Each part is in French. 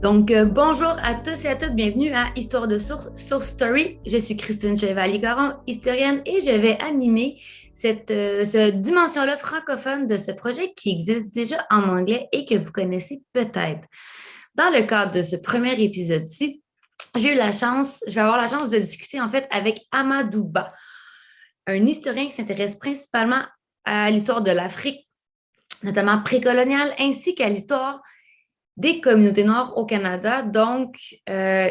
Bonjour à tous et à toutes, bienvenue à Histoire de Source, Source Story. Je suis Christine Chevalier-Caron, historienne, et je vais animer cette dimension-là francophone de ce projet qui existe déjà en anglais et que vous connaissez peut-être. Dans le cadre de ce premier épisode-ci, je vais avoir la chance de discuter en fait avec Amadou Ba, un historien qui s'intéresse principalement à l'histoire de l'Afrique, notamment précoloniale, ainsi qu'à l'histoire des communautés noires au Canada.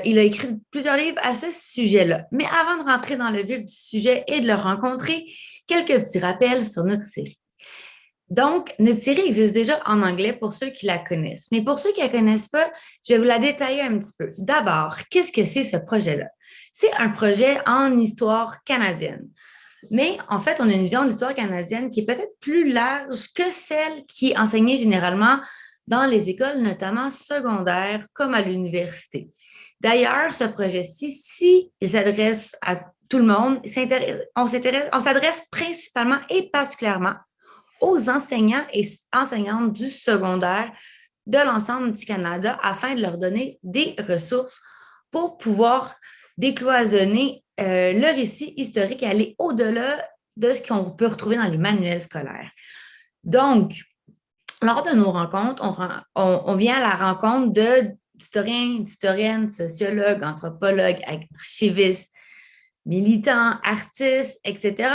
Il a écrit plusieurs livres à ce sujet-là. Mais avant de rentrer dans le vif du sujet et de le rencontrer, quelques petits rappels sur notre série. Donc, notre série existe déjà en anglais pour ceux qui la connaissent. Mais pour ceux qui ne la connaissent pas, je vais vous la détailler un petit peu. D'abord, qu'est-ce que c'est ce projet-là? C'est un projet en histoire canadienne. Mais en fait, on a une vision de l'histoire canadienne qui est peut-être plus large que celle qui est enseignée généralement dans les écoles, notamment secondaires, comme à l'université. D'ailleurs, ce projet-ci, s'il s'adresse à tout le monde, on s'adresse principalement et particulièrement aux enseignants et enseignantes du secondaire de l'ensemble du Canada afin de leur donner des ressources pour pouvoir décloisonner le récit historique et aller au-delà de ce qu'on peut retrouver dans les manuels scolaires. Donc, lors de nos rencontres, on vient à la rencontre d'historiens, d'historiennes, sociologues, anthropologues, archivistes, militants, artistes, etc.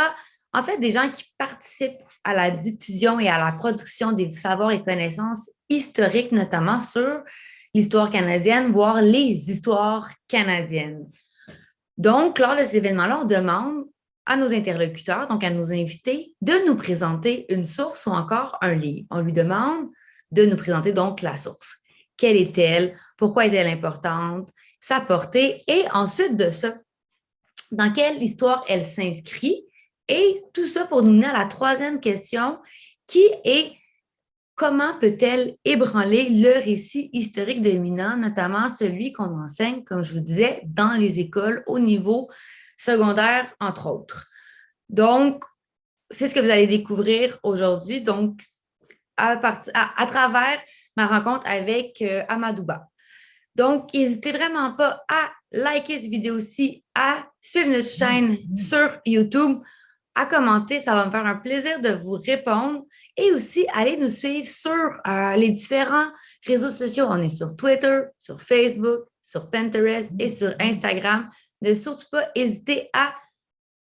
En fait, des gens qui participent à la diffusion et à la production des savoirs et connaissances historiques, notamment sur l'histoire canadienne, voire les histoires canadiennes. Donc, lors de ces événements-là, on demande à nos interlocuteurs, donc à nos invités, de nous présenter une source ou encore un livre. On lui demande de nous présenter donc la source. Quelle est-elle? Pourquoi est-elle importante? Sa portée? Et ensuite de ça, dans quelle histoire elle s'inscrit? Et tout ça pour nous mener à la troisième question, qui est comment peut-elle ébranler le récit historique dominant, notamment celui qu'on enseigne, comme je vous disais, dans les écoles au niveau secondaire, entre autres. Donc, c'est ce que vous allez découvrir aujourd'hui, donc à travers ma rencontre avec Amadou Ba. Donc, n'hésitez vraiment pas à liker cette vidéo-ci, à suivre notre chaîne sur YouTube, à commenter. Ça va me faire un plaisir de vous répondre. Et aussi, allez nous suivre sur les différents réseaux sociaux. On est sur Twitter, sur Facebook, sur Pinterest et sur Instagram. Ne surtout pas hésiter à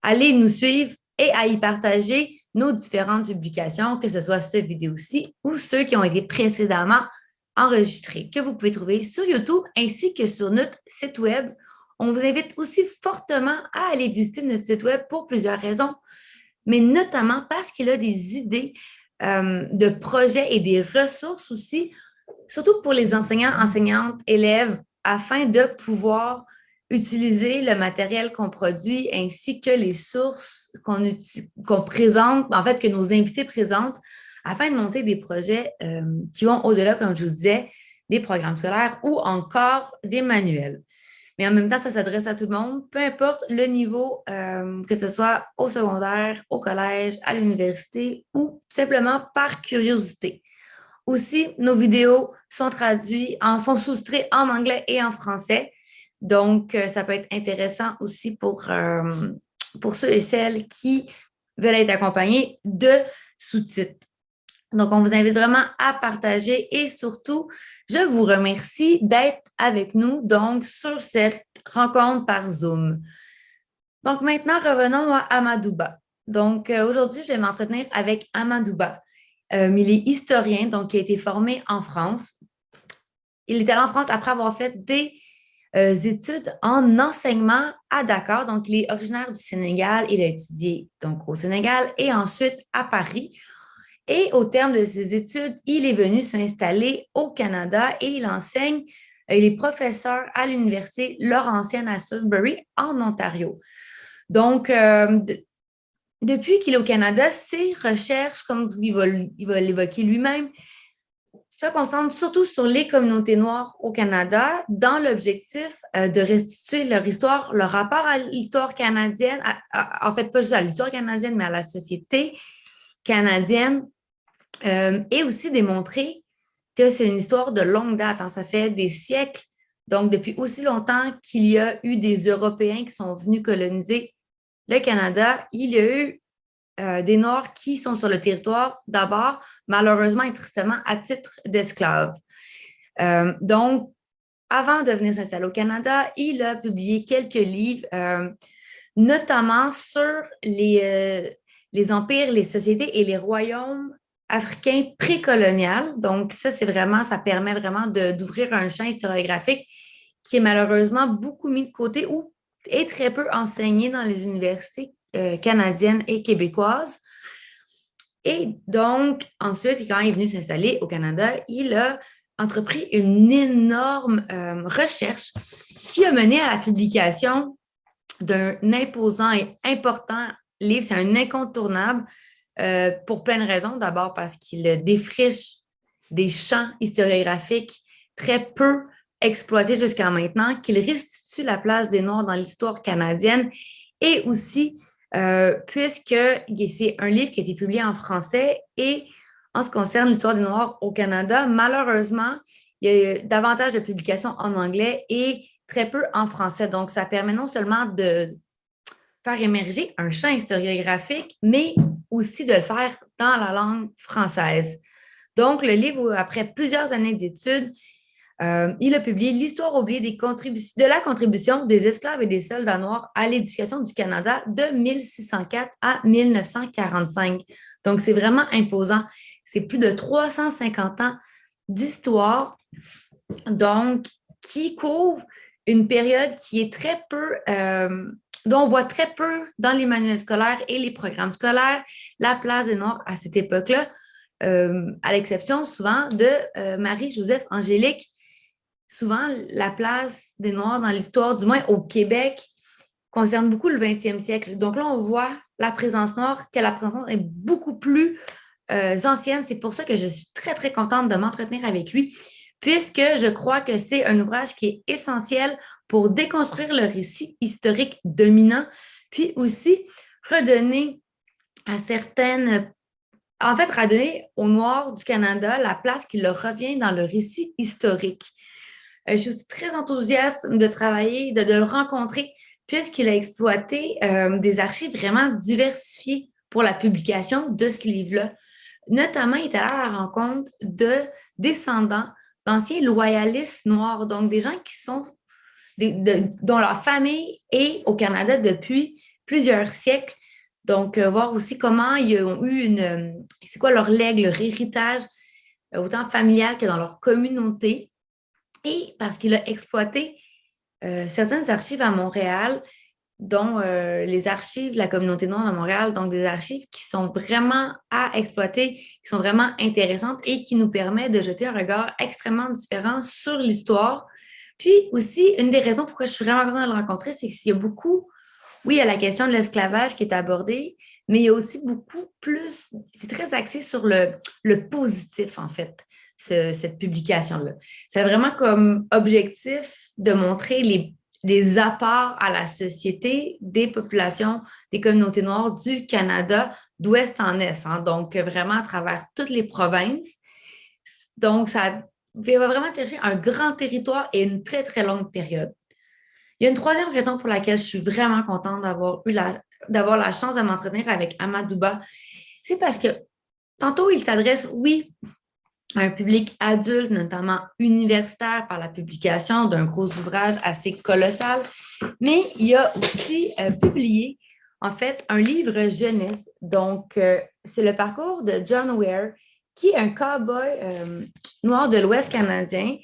aller nous suivre et à y partager nos différentes publications, que ce soit cette vidéo-ci ou ceux qui ont été précédemment enregistrés, que vous pouvez trouver sur YouTube ainsi que sur notre site Web. On vous invite aussi fortement à aller visiter notre site Web pour plusieurs raisons, mais notamment parce qu'il a des idées de projets et des ressources aussi, surtout pour les enseignants, enseignantes, élèves, afin de pouvoir utiliser le matériel qu'on produit ainsi que les sources qu'on présente, en fait, que nos invités présentent, afin de monter des projets qui vont au-delà, comme je vous disais, des programmes scolaires ou encore des manuels. Mais en même temps, ça s'adresse à tout le monde, peu importe le niveau, que ce soit au secondaire, au collège, à l'université ou simplement par curiosité. Aussi, nos vidéos sont sous-titrées en anglais et en français. Donc, ça peut être intéressant aussi pour ceux et celles qui veulent être accompagnés de sous-titres. Donc, on vous invite vraiment à partager et surtout, je vous remercie d'être avec nous donc sur cette rencontre par Zoom. Donc, maintenant, revenons à Amadou Ba. Donc, aujourd'hui, je vais m'entretenir avec Amadou Ba. Il est historien, donc il a été formé en France. Il est allé en France après avoir fait des études en enseignement à Dakar. Donc, il est originaire du Sénégal. Il a étudié donc au Sénégal et ensuite à Paris. Et au terme de ses études, il est venu s'installer au Canada et il enseigne. Il est professeur à l'Université Laurentienne à Sudbury, en Ontario. Donc, depuis qu'il est au Canada, ses recherches, comme il va l'évoquer lui-même, se concentrent surtout sur les communautés noires au Canada dans l'objectif de restituer leur histoire, leur rapport à l'histoire canadienne, en fait, pas juste à l'histoire canadienne, mais à la société canadienne, et aussi démontrer que c'est une histoire de longue date, hein. Ça fait des siècles, donc depuis aussi longtemps qu'il y a eu des Européens qui sont venus coloniser le Canada. Il y a eu des Noirs qui sont sur le territoire d'abord, malheureusement et tristement, à titre d'esclaves. Donc, avant de venir s'installer au Canada, il a publié quelques livres, notamment sur les empires, les sociétés et les royaumes africains précoloniaux. Donc, ça, ça permet vraiment d'ouvrir un champ historiographique qui est malheureusement beaucoup mis de côté ou est très peu enseigné dans les universités canadiennes et québécoises. Et donc, ensuite, quand il est venu s'installer au Canada, il a entrepris une énorme recherche qui a mené à la publication d'un imposant et important livre. C'est un incontournable pour plein de raisons. D'abord parce qu'il défriche des champs historiographiques très peu exploités jusqu'à maintenant, qu'il restitue la place des Noirs dans l'histoire canadienne et aussi puisque c'est un livre qui a été publié en français et en ce qui concerne l'histoire des Noirs au Canada, malheureusement, il y a eu davantage de publications en anglais et très peu en français. Donc, ça permet non seulement de faire émerger un champ historiographique, mais aussi de le faire dans la langue française. Donc, le livre, après plusieurs années d'études, il a publié l'histoire oubliée de la contribution des esclaves et des soldats noirs à l'éducation du Canada de 1604 à 1945. Donc, c'est vraiment imposant. C'est plus de 350 ans d'histoire, donc, qui couvre une période qui est très peu, dont on voit très peu dans les manuels scolaires et les programmes scolaires, la place des Noirs à cette époque-là, à l'exception souvent de Marie-Joseph Angélique. Souvent, la place des Noirs dans l'histoire, du moins au Québec, concerne beaucoup le 20e siècle. Donc là, on voit la présence noire, que la présence noire est beaucoup plus ancienne. C'est pour ça que je suis très, très contente de m'entretenir avec lui, puisque je crois que c'est un ouvrage qui est essentiel pour déconstruire le récit historique dominant, puis aussi redonner à redonner aux Noirs du Canada la place qui leur revient dans le récit historique. Je suis aussi très enthousiaste de travailler, de le rencontrer, puisqu'il a exploité des archives vraiment diversifiées pour la publication de ce livre-là. Notamment, il est allé à la rencontre de descendants d'anciens loyalistes noirs, donc des gens qui sont dont leur famille est au Canada depuis plusieurs siècles. Donc, voir aussi comment ils ont eu c'est quoi leur legs, leur héritage, autant familial que dans leur communauté. Et parce qu'il a exploité certaines archives à Montréal, dont les archives de la communauté noire de Montréal, donc des archives qui sont vraiment à exploiter, qui sont vraiment intéressantes et qui nous permettent de jeter un regard extrêmement différent sur l'histoire. Puis aussi, une des raisons pourquoi je suis vraiment contente de le rencontrer, c'est qu'il y a beaucoup, oui, il y a la question de l'esclavage qui est abordée, mais il y a aussi beaucoup plus, c'est très axé sur le positif, en fait, cette publication-là. C'est vraiment comme objectif de montrer les apports à la société des populations, des communautés noires du Canada, d'ouest en est, hein, donc vraiment à travers toutes les provinces. Donc, ça va vraiment chercher un grand territoire et une très, très longue période. Il y a une troisième raison pour laquelle je suis vraiment contente d'avoir la chance de m'entretenir avec Amadouba. C'est parce que tantôt, il s'adresse, oui, à un public adulte, notamment universitaire, par la publication d'un gros ouvrage assez colossal, mais il a aussi publié, en fait, un livre jeunesse. Donc, c'est le parcours de John Ware, qui est un cow-boy noir de l'Ouest canadien,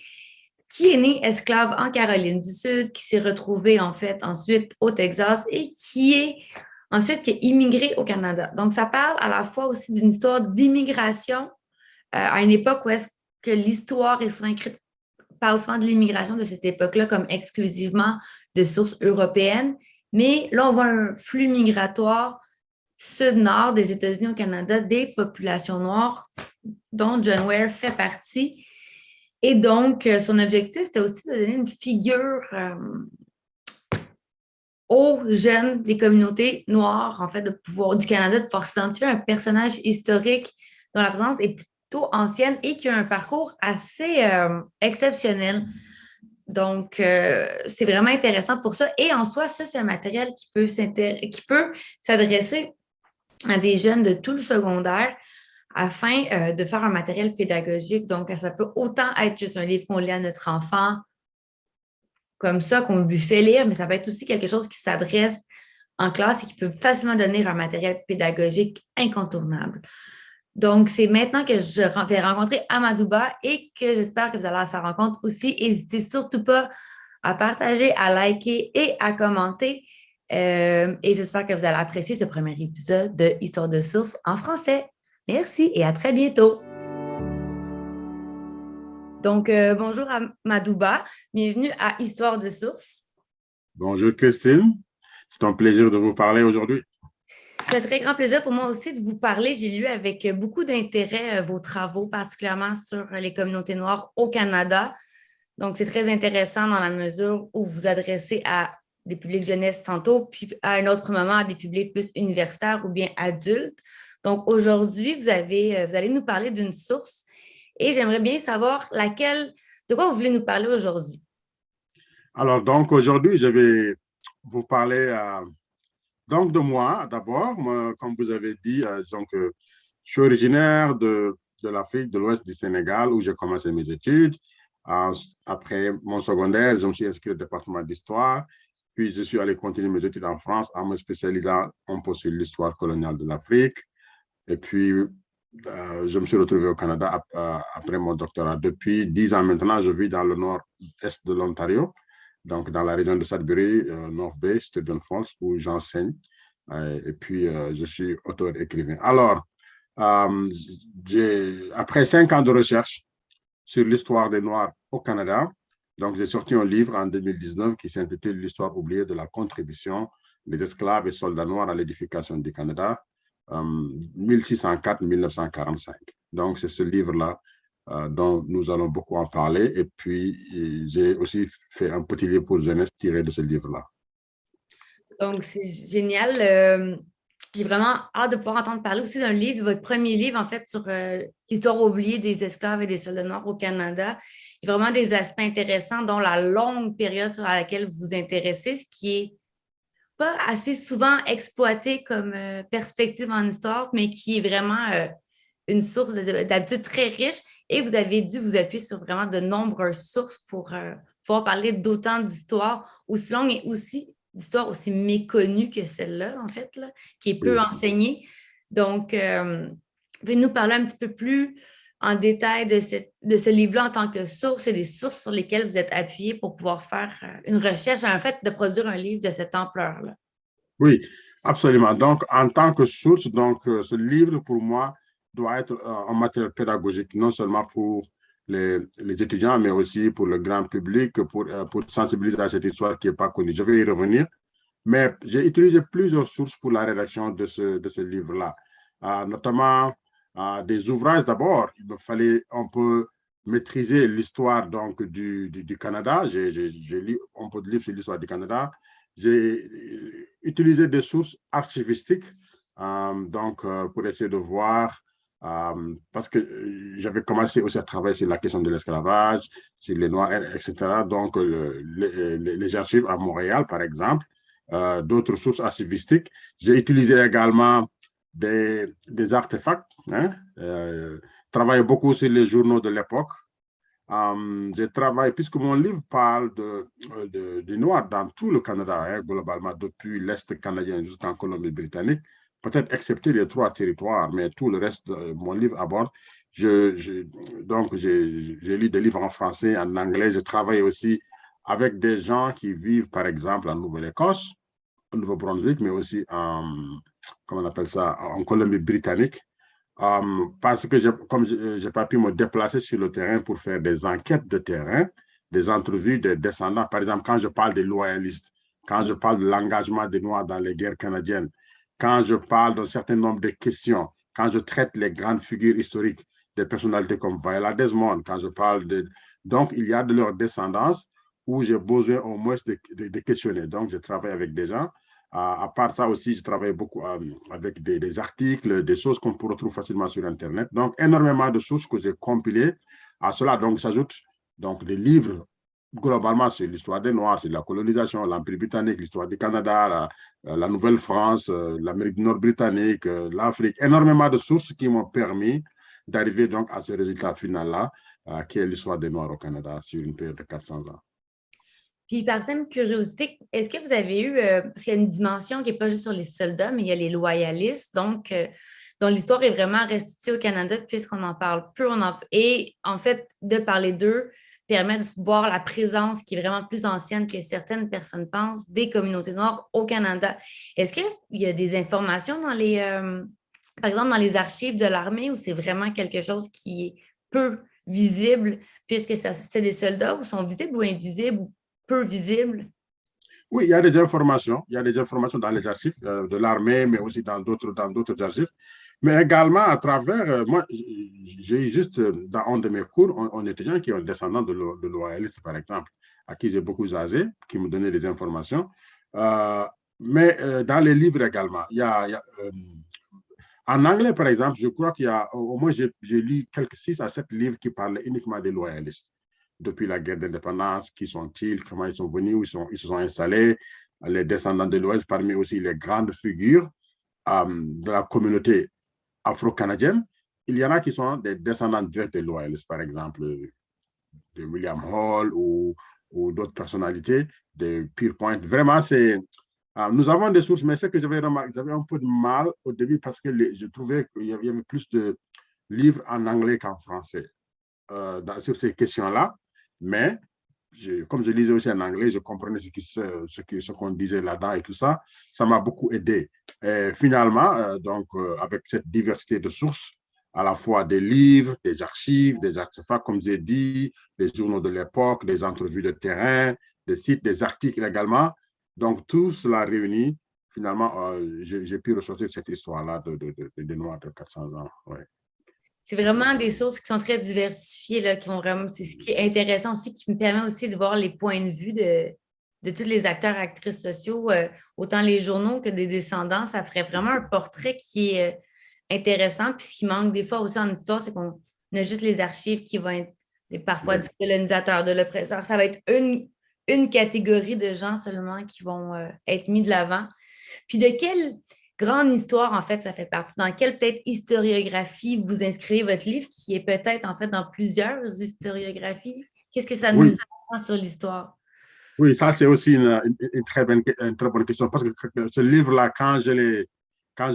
qui est né esclave en Caroline du Sud, qui s'est retrouvé en fait ensuite au Texas et qui a immigré au Canada. Donc, ça parle à la fois aussi d'une histoire d'immigration à une époque où est-ce que l'histoire est souvent écrite, parle souvent de l'immigration de cette époque-là comme exclusivement de sources européennes, mais là, on voit un flux migratoire sud-nord des États-Unis au Canada des populations noires dont John Ware fait partie. Et donc, son objectif, c'était aussi de donner une figure aux jeunes des communautés noires, en fait, du Canada, de pouvoir s'identifier à un personnage historique dont la présence est ancienne et qui a un parcours assez exceptionnel. Donc, c'est vraiment intéressant pour ça. Et en soi, ça, c'est un matériel qui peut s'adresser à des jeunes de tout le secondaire afin de faire un matériel pédagogique. Donc, ça peut autant être juste un livre qu'on lit à notre enfant, comme ça, qu'on lui fait lire, mais ça peut être aussi quelque chose qui s'adresse en classe et qui peut facilement donner un matériel pédagogique incontournable. Donc, c'est maintenant que je vais rencontrer Amadouba et que j'espère que vous allez à sa rencontre aussi. N'hésitez surtout pas à partager, à liker et à commenter. Et j'espère que vous allez apprécier ce premier épisode de Histoire de source en français. Merci et à très bientôt. Donc, bonjour Amadouba. Bienvenue à Histoire de source. Bonjour Christine, c'est un plaisir de vous parler aujourd'hui. C'est un très grand plaisir pour moi aussi de vous parler. J'ai lu avec beaucoup d'intérêt vos travaux, particulièrement sur les communautés noires au Canada. Donc, c'est très intéressant dans la mesure où vous vous adressez à des publics jeunesse tantôt, puis à un autre moment à des publics plus universitaires ou bien adultes. Donc, aujourd'hui, vous allez nous parler d'une source et j'aimerais bien savoir de quoi vous voulez nous parler aujourd'hui. Alors, donc aujourd'hui, je vais vous parler donc de moi d'abord. Moi, comme vous avez dit, je suis originaire de l'Afrique de l'Ouest du Sénégal où j'ai commencé mes études. Après mon secondaire, je me suis inscrit au département d'histoire. Puis, je suis allé continuer mes études en France en me spécialisant un peu sur l'histoire coloniale de l'Afrique. Et puis, je me suis retrouvé au Canada après mon doctorat. Depuis 10 ans maintenant, je vis dans le nord-est de l'Ontario, donc dans la région de Sudbury, North Bay, Student Falls, où j'enseigne. Et puis, je suis auteur-écrivain. Alors, après 5 ans de recherche sur l'histoire des Noirs au Canada, donc j'ai sorti un livre en 2019 qui s'intitule L'histoire oubliée de la contribution des esclaves et soldats noirs à l'édification du Canada, 1604-1945. Donc, c'est ce livre-là dont nous allons beaucoup en parler. Et puis, j'ai aussi fait un petit livre pour jeunesse tiré de ce livre-là. Donc, c'est génial. J'ai vraiment hâte de pouvoir entendre parler aussi d'un livre, votre premier livre, en fait, sur l'histoire oubliée des esclaves et des soldats noirs au Canada. Il y a vraiment des aspects intéressants, dont la longue période sur laquelle vous vous intéressez, ce qui est pas assez souvent exploité comme perspective en histoire, mais qui est vraiment une source d'habitude très riche. Et vous avez dû vous appuyer sur vraiment de nombreuses sources pour pouvoir parler d'autant d'histoires aussi longues et aussi d'histoires aussi méconnues que celle-là, en fait, là, qui est peu Oui. enseignée. Donc, pouvez-vous nous parler un petit peu plus en détail de ce livre-là en tant que source et des sources sur lesquelles vous êtes appuyé pour pouvoir faire une recherche, en fait, de produire un livre de cette ampleur-là? Oui, absolument. Donc, en tant que source, ce livre, pour moi, doit être en matière pédagogique, non seulement pour les étudiants, mais aussi pour le grand public, pour sensibiliser à cette histoire qui n'est pas connue. Je vais y revenir. Mais j'ai utilisé plusieurs sources pour la rédaction de ce livre-là, notamment des ouvrages d'abord. Il me fallait un peu maîtriser l'histoire du Canada. J'ai lu un peu de livres sur l'histoire du Canada. J'ai utilisé des sources archivistiques pour essayer de voir, parce que j'avais commencé aussi à travailler sur la question de l'esclavage, sur les Noirs, etc. Donc, les archives à Montréal, par exemple, d'autres sources archivistiques. J'ai utilisé également des artefacts, travaillé beaucoup sur les journaux de l'époque. J'ai travaillé, puisque mon livre parle des Noirs dans tout le Canada, globalement, depuis l'Est canadien jusqu'en Colombie-Britannique, peut-être excepté les 3 territoires, mais tout le reste de mon livre aborde. Donc, j'ai lu des livres en français, en anglais. J'ai travaillé aussi avec des gens qui vivent, par exemple, en Nouvelle-Écosse, au Nouveau-Brunswick, mais aussi comment on appelle ça, en Colombie-Britannique. Parce que comme je n'ai pas pu me déplacer sur le terrain pour faire des enquêtes de terrain, des entrevues des descendants, par exemple, quand je parle des loyalistes, quand je parle de l'engagement des Noirs dans les guerres canadiennes, quand je parle d'un certain nombre de questions, quand je traite les grandes figures historiques, des personnalités comme Viola Desmond, quand je parle de... Donc, il y a de leur descendance où j'ai besoin au moins de questionner. Donc, je travaille avec des gens. À part ça aussi, je travaille beaucoup avec des articles, des choses qu'on peut retrouver facilement sur Internet. Donc, énormément de sources que j'ai compilées. À cela, donc, s'ajoutent donc des livres globalement sur l'histoire des Noirs, sur la colonisation, l'Empire britannique, l'histoire du Canada, la Nouvelle-France, l'Amérique du Nord britannique, l'Afrique. Énormément de sources qui m'ont permis d'arriver donc à ce résultat final-là, qui est l'histoire des Noirs au Canada sur une période de 400 ans. Puis, par simple curiosité, est-ce que vous avez eu, parce qu'il y a une dimension qui n'est pas juste sur les soldats, mais il y a les loyalistes, donc, dont l'histoire est vraiment restituée au Canada, puisqu'on en parle peu. Et en fait, de parler d'eux permet de voir la présence qui est vraiment plus ancienne que certaines personnes pensent des communautés noires au Canada. Est-ce qu'il y a des informations dans les, par exemple, dans les archives de l'armée où c'est vraiment quelque chose qui est peu visible, puisque c'est des soldats ou sont visibles ou invisibles peu visible? Oui, il y a des informations. Il y a des informations dans les archives de l'armée, mais aussi dans d'autres archives. Mais également à travers, moi, j'ai juste dans un de mes cours, un étudiant qui est un descendant de loyalistes, par exemple, à qui j'ai beaucoup jasé, qui me donnait des informations. Euh, mais dans les livres également, en anglais, par exemple, je crois qu'il y a, au moins, j'ai lu quelques 6 à 7 livres qui parlent uniquement des loyalistes. Depuis la guerre d'indépendance, qui sont-ils, comment ils sont venus, où ils se sont installés, les descendants de l'Ouest, parmi aussi les grandes figures de la communauté afro-canadienne. Il y en a qui sont des descendants directs des loyalistes, par exemple, de William Hall ou d'autres personnalités, de Pierpoint. Vraiment, nous avons des sources, mais ce que j'avais remarqué, j'avais un peu de mal au début parce que je trouvais qu'il y avait plus de livres en anglais qu'en français sur ces questions-là. Mais comme je lisais aussi en anglais, je comprenais ce qu'on disait là-dedans et tout ça. Ça m'a beaucoup aidé. Et finalement, avec cette diversité de sources, à la fois des livres, des archives, des artefacts, comme j'ai dit, des journaux de l'époque, des entrevues de terrain, des sites, des articles également. Donc, tout cela réuni, finalement, j'ai pu ressortir cette histoire-là de Noirs de 400 ans. Ouais. C'est vraiment des sources qui sont très diversifiées, là, qui vont vraiment. C'est ce qui est intéressant aussi, qui me permet aussi de voir les points de vue de tous les acteurs et actrices sociaux, autant les journaux que des descendants. Ça ferait vraiment un portrait qui est intéressant. Puis ce qui manque des fois aussi en histoire, c'est qu'on a juste les archives qui vont être parfois Oui. du colonisateur, de l'oppresseur. Ça va être une catégorie de gens seulement qui vont être mis de l'avant. Puis de quelle grande histoire, en fait, ça fait partie? Dans quelle peut-être historiographie vous inscrivez votre livre, qui est peut-être en fait dans plusieurs historiographies? Qu'est-ce que ça nous Oui, apprend sur l'histoire? oui, ça c'est aussi une très bonne question parce que ce livre-là, quand je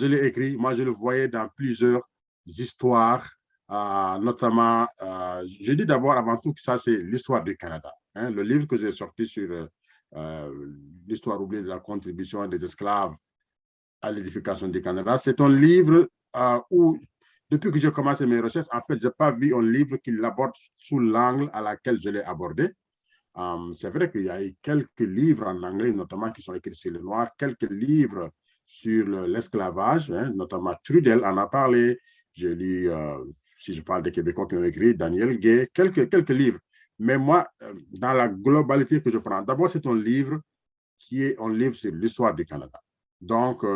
l'ai écrit, moi je le voyais dans plusieurs histoires, notamment, je dis d'abord avant tout que ça c'est l'histoire du Canada. Hein, le livre que j'ai sorti sur l'histoire oubliée de la contribution des esclaves à l'édification du Canada, c'est un livre où, depuis que j'ai commencé mes recherches, en fait, je n'ai pas vu un livre qui l'aborde sous l'angle à laquelle je l'ai abordé. C'est vrai qu'il y a eu quelques livres en anglais, notamment qui sont écrits sur le noir, quelques livres sur l'esclavage, hein, notamment Trudel en a parlé. J'ai lu, si je parle des Québécois qui ont écrit, Daniel Gay, quelques livres. Mais moi, dans la globalité que je prends, d'abord, c'est un livre qui est un livre sur l'histoire du Canada. Donc,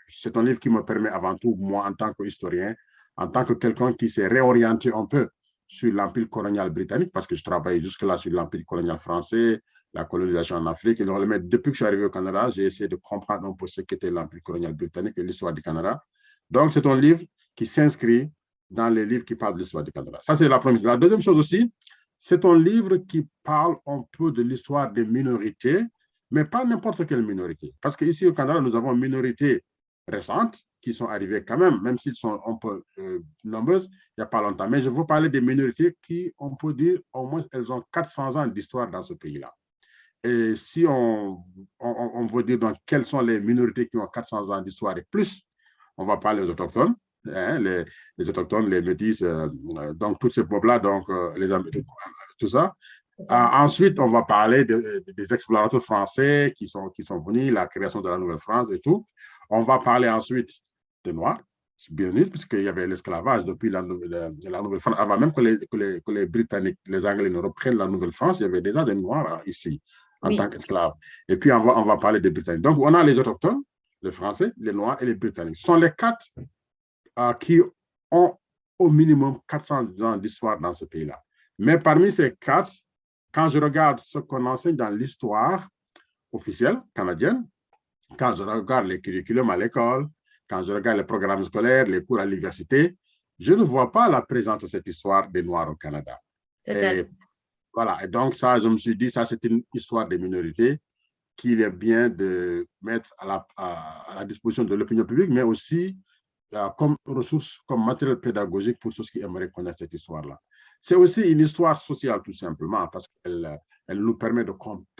c'est un livre qui me permet avant tout, moi, en tant qu'historien, en tant que quelqu'un qui s'est réorienté un peu sur l'empire colonial britannique, parce que je travaillais jusque-là sur l'empire colonial français, la colonisation en Afrique. Mais depuis que je suis arrivé au Canada, j'ai essayé de comprendre un peu ce qu'était l'empire colonial britannique et l'histoire du Canada. Donc, c'est un livre qui s'inscrit dans les livres qui parlent de l'histoire du Canada. Ça, c'est la première chose. La deuxième chose aussi, c'est un livre qui parle un peu de l'histoire des minorités, mais pas n'importe quelle minorité. Parce qu'ici au Canada, nous avons une minorité récentes qui sont arrivées quand même s'ils sont un peu nombreuses, il n'y a pas longtemps. Mais je veux parler des minorités qui, on peut dire, au moins, elles ont 400 ans d'histoire dans ce pays-là. Et si on veut dire donc quelles sont les minorités qui ont 400 ans d'histoire et plus, on va parler aux autochtones, hein, les autochtones, les métis, donc toutes ces peuples-là, donc tout ça. Ensuite, on va parler des explorateurs français qui sont venus, la création de la Nouvelle-France et tout. On va parler ensuite des Noirs, bien sûr, puisqu'il y avait l'esclavage depuis la Nouvelle-France. Avant même que les Britanniques, les Anglais ne reprennent la Nouvelle-France, il y avait déjà des Noirs ici. en tant qu'esclaves. Et puis, on va parler des Britanniques. Donc, on a les autochtones, les Français, les Noirs et les Britanniques. Ce sont les quatre qui ont au minimum 400 ans d'histoire dans ce pays-là. Mais parmi ces quatre, quand je regarde ce qu'on enseigne dans l'histoire officielle canadienne, quand je regarde les curriculums à l'école, quand je regarde les programmes scolaires, les cours à l'université, je ne vois pas la présence de cette histoire des Noirs au Canada. Et voilà, et donc ça, je me suis dit, ça c'est une histoire des minorités qu'il est bien de mettre à la disposition de l'opinion publique, mais aussi comme ressource, comme matériel pédagogique pour ceux qui aimeraient connaître cette histoire-là. C'est aussi une histoire sociale, tout simplement, parce qu'elle nous permet de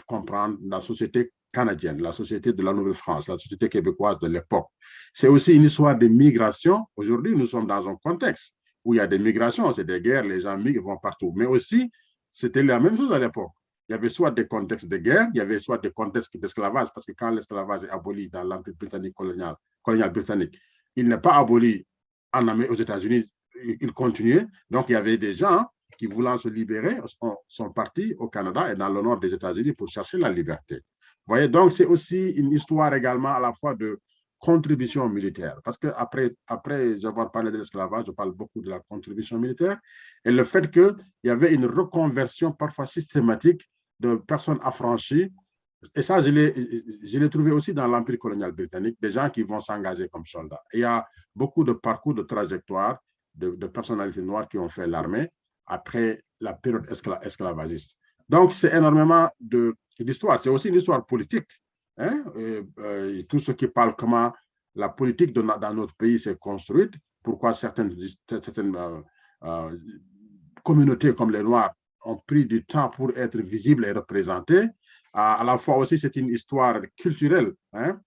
comprendre la société canadienne, la société de la Nouvelle-France, la société québécoise de l'époque. C'est aussi une histoire de migration. Aujourd'hui, nous sommes dans un contexte où il y a des migrations, c'est des guerres, les gens migrent, vont partout. Mais aussi, c'était la même chose à l'époque. Il y avait soit des contextes de guerre, il y avait soit des contextes d'esclavage, parce que quand l'esclavage est aboli dans l'Empire britannique colonial britannique, il n'est pas aboli aux États-Unis, il continuait. Donc, il y avait des gens qui, voulant se libérer, sont partis au Canada et dans le nord des États-Unis pour chercher la liberté. Vous voyez, donc c'est aussi une histoire également à la fois de contribution militaire. Parce qu'après avoir parlé de l'esclavage, je parle beaucoup de la contribution militaire et le fait qu'il y avait une reconversion parfois systématique de personnes affranchies. Et ça, je l'ai trouvé aussi dans l'Empire colonial britannique, des gens qui vont s'engager comme soldats. Et il y a beaucoup de parcours, de trajectoires de personnalités noires qui ont fait l'armée après la période esclavagiste. Donc, c'est énormément d'histoire. C'est aussi une histoire politique. Hein? Tout ce qui parle comment la politique dans notre pays s'est construite, pourquoi certaines communautés comme les Noirs ont pris du temps pour être visibles et représentées. À la fois aussi, c'est une histoire culturelle. Hein?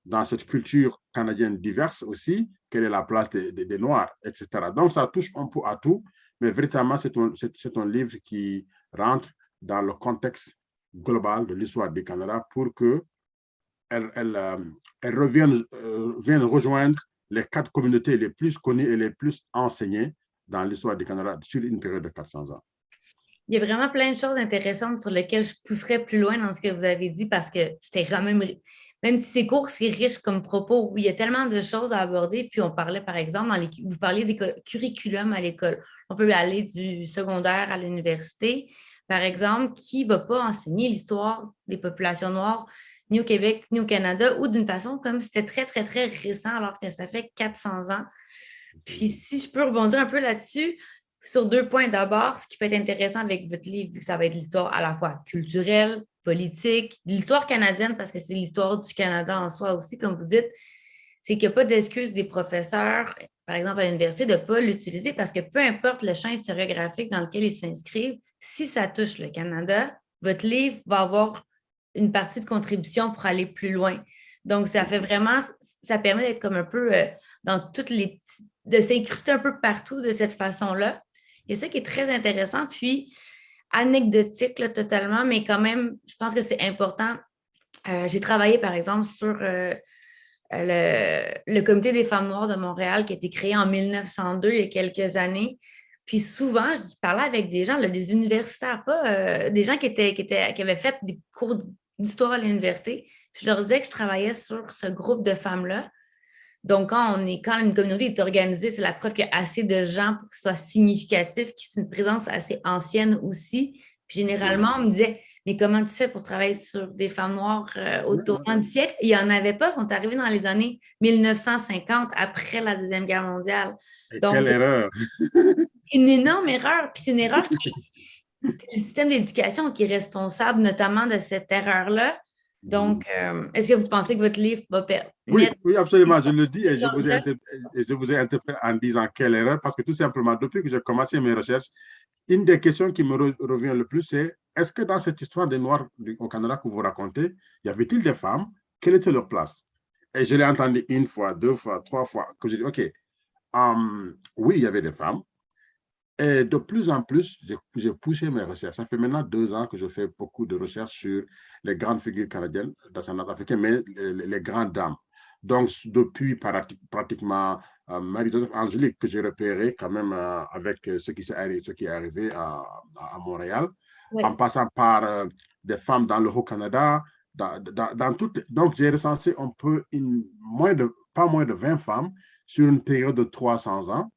Dans cette culture canadienne diverse aussi, quelle est la place des Noirs, etc. Donc, ça touche un peu à tout, mais véritablement, c'est un livre qui rentre dans le contexte global de l'histoire du Canada pour qu'elle vienne rejoindre les quatre communautés les plus connues et les plus enseignées dans l'histoire du Canada sur une période de 400 ans. Il y a vraiment plein de choses intéressantes sur lesquelles je pousserais plus loin dans ce que vous avez dit parce que c'était quand même si c'est court, c'est riche comme propos. Il y a tellement de choses à aborder. Puis on parlait, par exemple, vous parliez des curriculums à l'école. On peut aller du secondaire à l'université. Par exemple, qui ne va pas enseigner l'histoire des populations noires ni au Québec, ni au Canada, ou d'une façon comme c'était très, très, très récent alors que ça fait 400 ans. Puis si je peux rebondir un peu là-dessus, sur 2 points. D'abord, ce qui peut être intéressant avec votre livre, vu que ça va être l'histoire à la fois culturelle, politique, l'histoire canadienne, parce que c'est l'histoire du Canada en soi aussi, comme vous dites, c'est qu'il n'y a pas d'excuse des professeurs, par exemple à l'université, de ne pas l'utiliser parce que peu importe le champ historiographique dans lequel ils s'inscrivent, si ça touche le Canada, votre livre va avoir une partie de contribution pour aller plus loin. Donc, ça fait vraiment, ça permet d'être comme un peu dans toutes les petites, de s'incruster un peu partout de cette façon-là. Il y a ça qui est très intéressant, puis anecdotique là, totalement, mais quand même, je pense que c'est important. J'ai travaillé, par exemple, sur le Comité des femmes noires de Montréal qui a été créé en 1902, il y a quelques années. Puis souvent, je parlais avec des gens, là, des universitaires, pas des gens qui avaient fait des cours d'histoire à l'université. Je leur disais que je travaillais sur ce groupe de femmes-là. Donc, quand une communauté est organisée, c'est la preuve qu'il y a assez de gens pour que ce soit significatif, qu'il y ait une présence assez ancienne aussi. Puis généralement, on me disait, mais comment tu fais pour travailler sur des femmes noires au tournant du siècle? Il n'y en avait pas, ils sont arrivés dans les années 1950, après la Deuxième Guerre mondiale. Donc, quelle erreur! Une énorme erreur. Puis c'est une erreur c'est le système d'éducation qui est responsable notamment de cette erreur-là. Donc, est-ce que vous pensez que votre livre va permettre... Oui, absolument. Je le dis et je vous ai interpellé en disant quelle erreur, parce que tout simplement, depuis que j'ai commencé mes recherches, une des questions qui me revient le plus, c'est est-ce que dans cette histoire des Noirs au Canada que vous racontez, y avait-il des femmes? Quelle était leur place? Et je l'ai entendu une fois, 2 fois, 3 fois, que j'ai dit, OK, oui, il y avait des femmes. Et de plus en plus, j'ai poussé mes recherches. Ça fait maintenant 2 ans que je fais beaucoup de recherches sur les grandes figures canadiennes d'ascendance africaine, mais les grandes dames. Donc, depuis pratiquement Marie-Joseph Angélique, que j'ai repéré quand même avec ce qui est arrivé à Montréal, Oui. en passant par des femmes dans le Haut-Canada, dans toutes. Donc, j'ai recensé un peu pas moins de 20 femmes sur une période de 300 ans.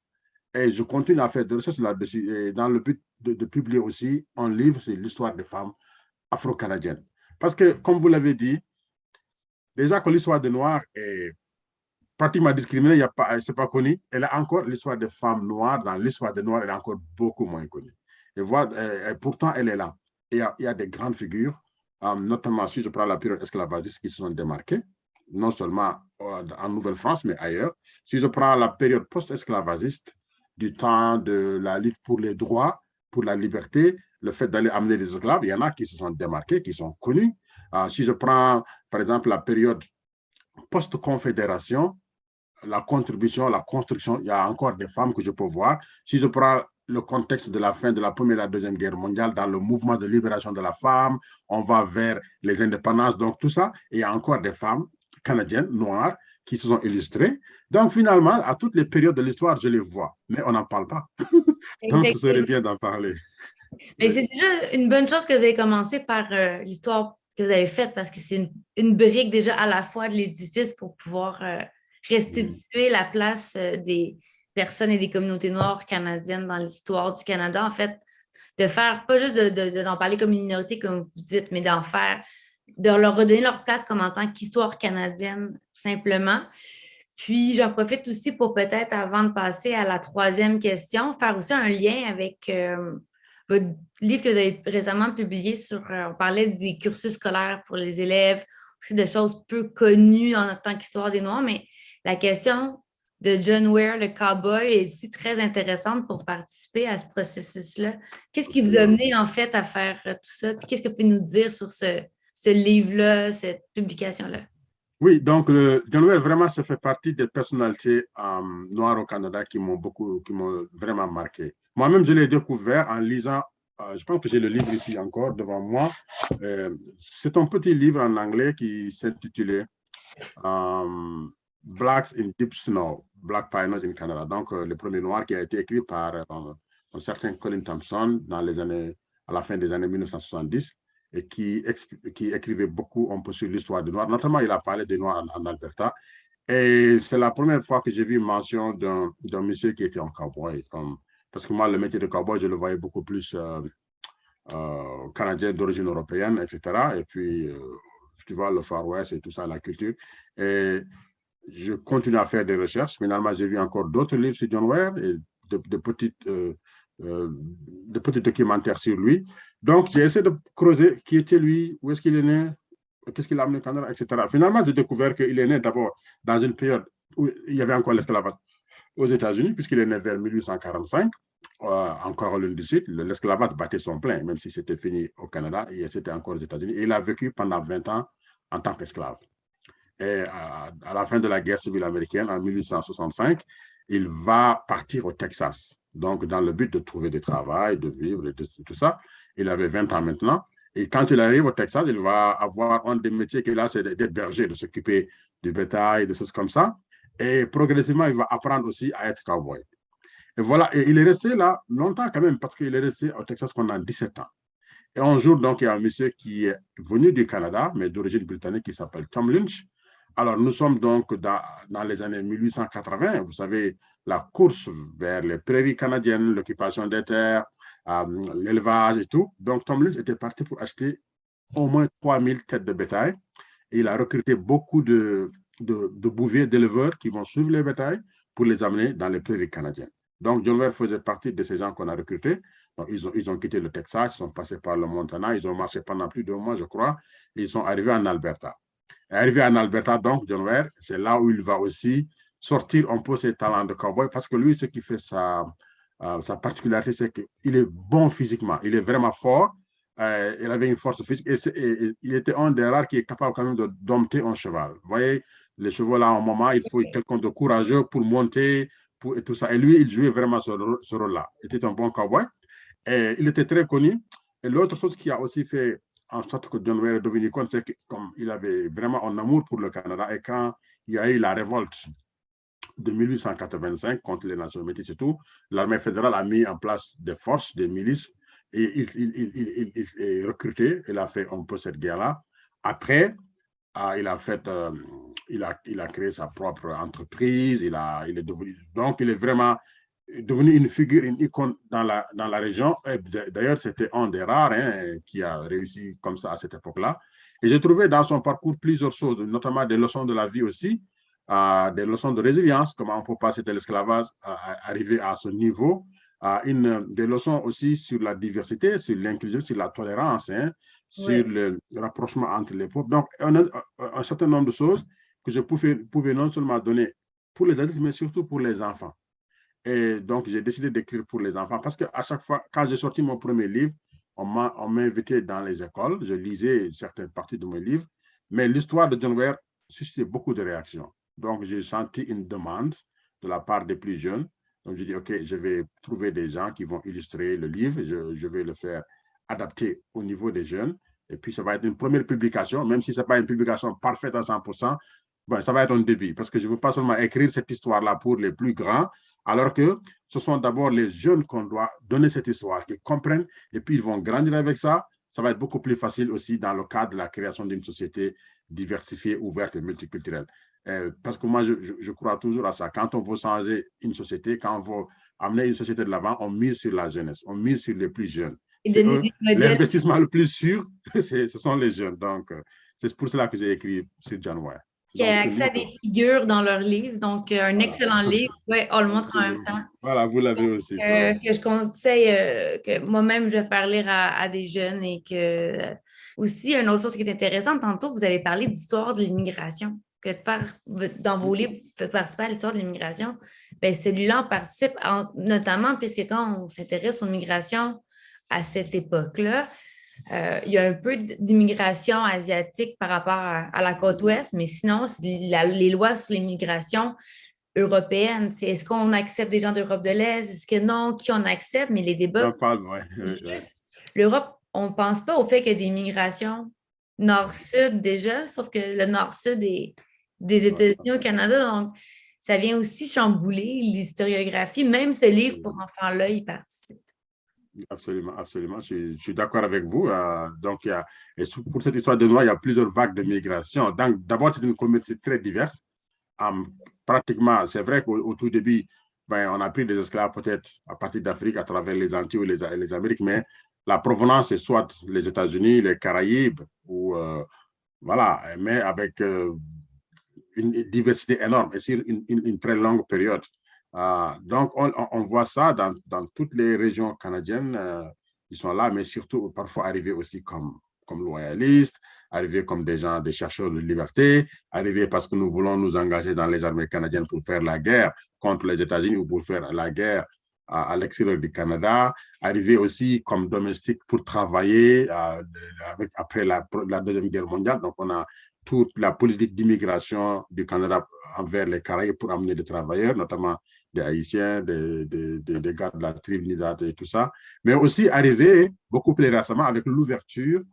Et je continue à faire des recherches là-dessus, et dans le but de publier aussi un livre sur l'histoire des femmes afro-canadiennes. Parce que, comme vous l'avez dit, déjà que l'histoire des Noirs est pratiquement discriminée, c'est pas connu. Elle a encore l'histoire des femmes noires. Dans l'histoire des Noirs, elle est encore beaucoup moins connue. Et pourtant, elle est là. Il y a des grandes figures, notamment si je prends la période esclavagiste qui se sont démarquées, non seulement en Nouvelle-France, mais ailleurs. Si je prends la période post-esclavagiste, du temps de la lutte pour les droits, pour la liberté, le fait d'aller amener des esclaves, il y en a qui se sont démarqués, qui sont connus. Si je prends, par exemple, la période post-confédération, la contribution, la construction, il y a encore des femmes que je peux voir. Si je prends le contexte de la fin de la Première et la Deuxième Guerre mondiale, dans le mouvement de libération de la femme, on va vers les indépendances, donc tout ça, et il y a encore des femmes canadiennes, noires, qui se sont illustrées. Donc finalement, à toutes les périodes de l'histoire, je les vois, mais on n'en parle pas. Donc ce serait Effectivement. bien d'en parler. Mais Oui. c'est déjà une bonne chose que vous avez commencé par l'histoire que vous avez faite parce que c'est une brique déjà à la fois de l'édifice pour pouvoir Mm. restituer la place des personnes et des communautés noires canadiennes dans l'histoire du Canada. En fait, de faire, pas juste d'en parler comme une minorité, comme vous dites, mais d'en faire, de leur redonner leur place comme en tant qu'histoire canadienne, simplement. Puis, j'en profite aussi pour peut-être, avant de passer à la troisième question, faire aussi un lien avec votre livre que vous avez récemment publié sur, on parlait des cursus scolaires pour les élèves, aussi de choses peu connues en tant qu'histoire des Noirs, mais la question de John Ware, le cowboy, est aussi très intéressante pour participer à ce processus-là. Qu'est-ce qui vous a Absolument. amené en fait à faire tout ça? Puis qu'est-ce que vous pouvez nous dire sur ce livre-là, cette publication-là? Oui, donc John Wayne, vraiment, ça fait partie des personnalités noires au Canada qui m'ont vraiment marqué. Moi-même, je l'ai découvert en lisant, je pense que j'ai le livre ici encore devant moi. C'est un petit livre en anglais qui s'intitulait Blacks in Deep Snow, Black Pioneers in Canada. Donc, le premier noir qui a été écrit par un certain Colin Thompson à la fin des années 1970 et qui écrivait beaucoup un peu sur l'histoire des Noirs. Notamment, il a parlé des Noirs en Alberta. Et c'est la première fois que j'ai vu mention d'un monsieur qui était un cowboy. Parce que moi, le métier de cowboy, je le voyais beaucoup plus canadien d'origine européenne, etc. Et puis, tu vois, le Far West et tout ça, la culture. Et je continue à faire des recherches. Finalement, j'ai vu encore d'autres livres sur John Ware et de petits documentaires sur lui. Donc, j'ai essayé de creuser qui était lui, où est-ce qu'il est né, qu'est-ce qu'il a amené au Canada, etc. Finalement, j'ai découvert qu'il est né d'abord dans une période où il y avait encore l'esclavage aux États-Unis, puisqu'il est né vers 1845, en Caroline du Sud. L'esclavage battait son plein, même si c'était fini au Canada, et c'était encore aux États-Unis. Et il a vécu pendant 20 ans en tant qu'esclave. Et à la fin de la guerre civile américaine, en 1865, il va partir au Texas. Donc, dans le but de trouver du travail, de vivre, et de tout ça. Il avait 20 ans maintenant. Et quand il arrive au Texas, il va avoir un des métiers qu'il a, c'est d'être berger, de s'occuper du bétail, de choses comme ça. Et progressivement, il va apprendre aussi à être cowboy. Et voilà, et il est resté là longtemps quand même, parce qu'il est resté au Texas pendant 17 ans. Et un jour, donc, il y a un monsieur qui est venu du Canada, mais d'origine britannique, qui s'appelle Tom Lynch. Alors, nous sommes donc dans les années 1880. Vous savez, la course vers les prairies canadiennes, l'occupation des terres, l'élevage et tout. Donc, Tom Lynch était parti pour acheter au moins 3000 têtes de bétail. Et il a recruté beaucoup de bouviers, d'éleveurs qui vont suivre les bétails pour les amener dans les prairies canadiennes. Donc, John Ware faisait partie de ces gens qu'on a recrutés. Donc, ils ont quitté le Texas, ils sont passés par le Montana, ils ont marché pendant plus d'1 mois, je crois, et ils sont arrivés en Alberta. Et arrivé en Alberta, donc, John Ware, c'est là où il va aussi sortir un peu ses talents de cowboy, parce que lui, ce qui fait sa particularité, c'est qu'il est bon physiquement, il est vraiment fort, il avait une force physique, et il était un des rares qui est capable quand même de dompter un cheval. Vous voyez, les chevaux là, à un moment, il faut quelqu'un de courageux pour monter, et tout ça. Et lui, il jouait vraiment ce rôle-là. Il était un bon cowboy. Et il était très connu. Et l'autre chose qui a aussi fait en sorte que John Ware est devenu icône, c'est qu'il avait vraiment un amour pour le Canada. Et quand il y a eu la révolte de 1885 contre les nations métisses et tout, l'armée fédérale a mis en place des forces, des milices Et il est recruté, il a fait un peu cette guerre-là. Après, il a créé sa propre entreprise, il est devenu, donc il est vraiment devenu une figure, une icône dans la région. D'ailleurs, c'était un des rares qui a réussi comme ça à cette époque-là. Et j'ai trouvé dans son parcours plusieurs choses, notamment des leçons de la vie aussi, des leçons de résilience, comment on peut passer de l'esclavage à arriver à ce niveau, des leçons aussi sur la diversité, sur l'inclusion, sur la tolérance, Oui. sur le rapprochement entre les peuples. Donc, un certain nombre de choses que je pouvais non seulement donner pour les adultes, mais surtout pour les enfants. Et donc, j'ai décidé d'écrire pour les enfants parce qu'à chaque fois, quand j'ai sorti mon premier livre, on m'a invité dans les écoles, je lisais certaines parties de mes livres, mais l'histoire de John Ware suscitait beaucoup de réactions. Donc, j'ai senti une demande de la part des plus jeunes. Donc, j'ai dit, OK, je vais trouver des gens qui vont illustrer le livre, je vais le faire adapter au niveau des jeunes. Et puis, ça va être une première publication, même si ce n'est pas une publication parfaite à 100%, ben, ça va être un début, parce que je ne veux pas seulement écrire cette histoire-là pour les plus grands, alors que ce sont d'abord les jeunes qu'on doit donner cette histoire, qu'ils comprennent, et puis ils vont grandir avec ça. Ça va être beaucoup plus facile aussi dans le cadre de la création d'une société diversifiée, ouverte et multiculturelle. Parce que moi, je crois toujours à ça. Quand on veut changer une société, quand on veut amener une société de l'avant, on mise sur la jeunesse, on mise sur les plus jeunes. Et C'est donner eux, des modèles l'investissement le plus sûr, ce sont les jeunes. Donc, c'est pour cela que j'ai écrit sur John Ware. qui Donc, ont ce accès à livre, des figures dans leur livre. Donc, un voilà. excellent livre. Oui, on le montre en même Absolument. temps. Voilà, vous l'avez aussi. Que je conseille, que moi-même, je vais faire lire à des jeunes et que aussi, une autre chose qui est intéressante, tantôt, vous avez parlé d'histoire de l'immigration, que de faire, dans vos livres, vous faites participer à l'histoire de l'immigration. Bien, celui-là en participe, notamment puisque quand on s'intéresse aux migrations à cette époque-là, il y a un peu d'immigration asiatique par rapport à la côte ouest, mais sinon, c'est les lois sur l'immigration européenne. C'est est-ce qu'on accepte des gens d'Europe de l'Est? Est-ce que non? Qui on accepte? Mais les débats, J'en parle, ouais. juste l'Europe, on ne pense pas au fait qu'il y a des migrations nord-sud déjà, sauf que le nord-sud est des États-Unis au Canada. Donc, ça vient aussi chambouler l'historiographie. Même ce livre pour enfants-là, il participe. Absolument, absolument. Je suis d'accord avec vous. Donc, pour cette histoire de Noir, il y a plusieurs vagues de migration. Donc, d'abord, c'est une communauté très diverse. Pratiquement, c'est vrai qu'au tout début, ben, on a pris des esclaves peut-être à partir d'Afrique, à travers les Antilles ou les Amériques, mais la provenance est soit les États-Unis, les Caraïbes, ou voilà, mais avec une diversité énorme et sur une très longue période. Donc, on voit ça dans toutes les régions canadiennes. Ils sont là, mais surtout parfois arrivés aussi comme loyalistes, arrivés comme des gens, des chercheurs de liberté, arrivés parce que nous voulons nous engager dans les armées canadiennes pour faire la guerre contre les États-Unis ou pour faire la guerre à l'extérieur du Canada, arrivés aussi comme domestiques pour travailler après la Deuxième Guerre mondiale. Donc, on a toute la politique d'immigration du Canada envers les Caraïbes pour amener des travailleurs, notamment des Haïtiens, des gars de la Trinidad et tout ça, mais aussi arrivé beaucoup plus récemment avec l'ouverture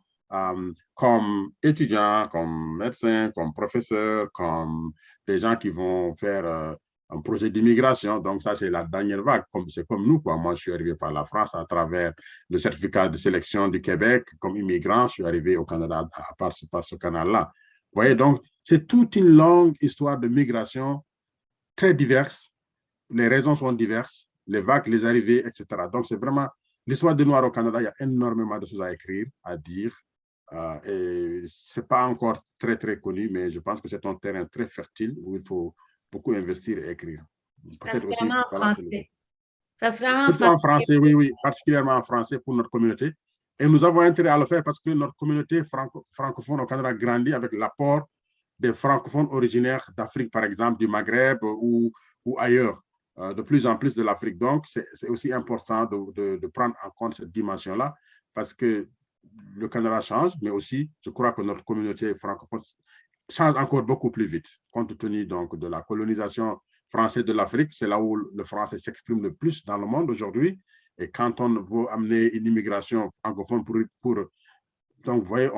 comme étudiants, comme médecins, comme professeurs, comme des gens qui vont faire un projet d'immigration. Donc, ça, c'est la dernière vague. C'est comme nous, quoi. Moi, je suis arrivé par la France à travers le certificat de sélection du Québec. Comme immigrant, je suis arrivé au Canada par ce canal-là. Vous voyez, donc, c'est toute une longue histoire de migration très diverse. Les raisons sont diverses, les vagues, les arrivées, etc. Donc, c'est vraiment l'histoire des Noirs au Canada. Il y a énormément de choses à écrire, à dire. Et ce n'est pas encore très, très connu, mais je pense que c'est un terrain très fertile où il faut beaucoup investir et écrire. Peut-être aussi, Particulièrement en voilà. français. Particulièrement en Surtout en français. français, oui, oui, particulièrement en français pour notre communauté. Et nous avons intérêt à le faire parce que notre communauté francophone au Canada grandit avec l'apport des francophones originaires d'Afrique, par exemple, du Maghreb ou ailleurs, de plus en plus de l'Afrique. Donc, c'est aussi important de prendre en compte cette dimension-là parce que le Canada change, mais aussi, je crois que notre communauté francophone change encore beaucoup plus vite, compte tenu donc de la colonisation française de l'Afrique. C'est là où le français s'exprime le plus dans le monde aujourd'hui. Et quand on veut amener une immigration francophone donc, vous voyez,